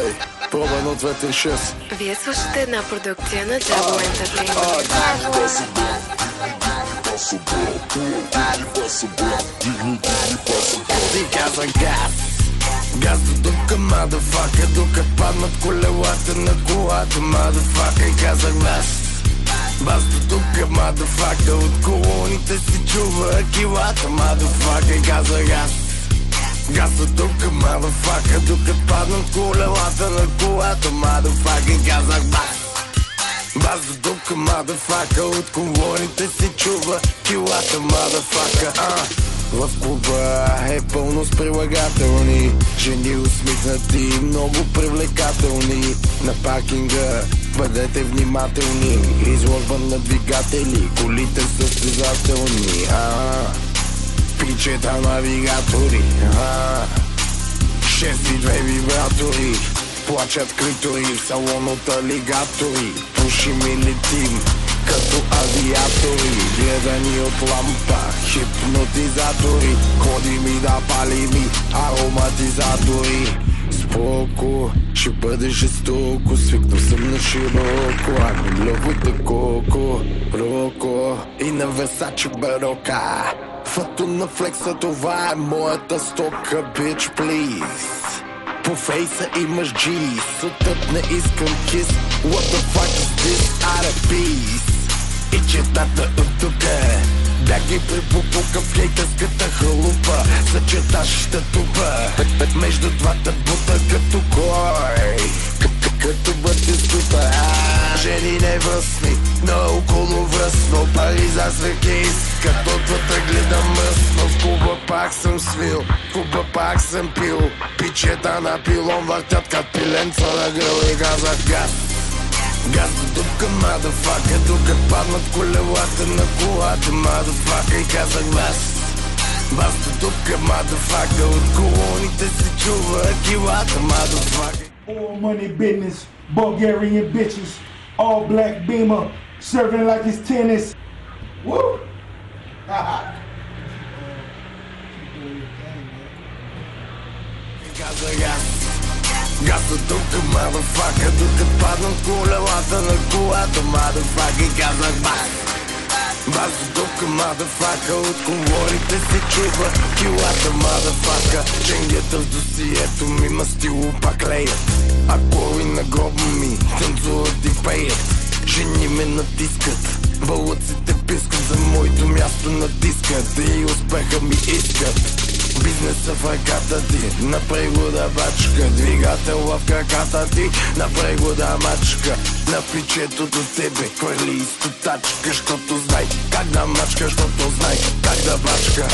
Ай, проба 1, 2, 3, 6. Вие слушате една продукция на Double Entertainment. Ти каза газ. Газ до тука, мадафака, дока паднат колелата на колата, мадафака, и казах бас. Бас до тука, мадафака, от колоните си чува килата, мадафака, и казах газ. Газ до тука, мадафака, дока паднат колелата на колата, мадафака, и казах бас. Бас до тука, мадафака, от колоните си чува килата, мадафака. В клуба е пълно с прилагателни жени усмихнати, много привлекателни. На паркинга бъдете внимателни, изложба на двигатели, колите състезателни. Пичета навигатори, 6-2 вибратори, плачат клитори в салон от алигатори. Пушим и летим като авиатори, гледани от лампа, хипнотизатори. Ходим и да палим и ароматизатори. Споко, ще бъде жестоко, свикнал съм на широко. Ами любовите коко, роко и на Версаче барока. Фото на флекса, това е моята стока, bitch please. По фейса имаш G's, от тъп не искам кис. What the fuck is this, RP's? И четата от тука, да ги припопука в хейтърската халупа. Зачеташ тупа между двата бута, като кой, като бътискута. Жени невръстни, наоколо връсно, пари за свеки искат, отвътре гледам мръсно. В клуба пак съм свил, в клуба пак съм пил, пичета на пилон въртят като пиленца на гръл, и казах газ. Газ до дупка, мадафака, тука паднат колелата на колата, мадафака, и казах бас. Бас до дупка, мадафака, от колоните си чува килата, мадафака. All money business, Bulgarian bitches, all black beamer, serving like it's tennis. Woo! Газ до тука, мадафака, тука паднат колелата на колата, мадафака, и казах бас. Бас до тука, мадафака, от колорите си чува килата, мадафака. Ченгета в досието ми мастило пак леят, а кори на гроба ми танцуват и пеят. Жени ме натискат, бълъците пискат, за моето място натискат и успеха ми искат. Бизнеса в ръката ти, на прегода бачка, двигател в краката ти, на прегода мачка. На пичето до тебе хвърли изтотачка, щото знай как да мачка, щото знай как да бачка.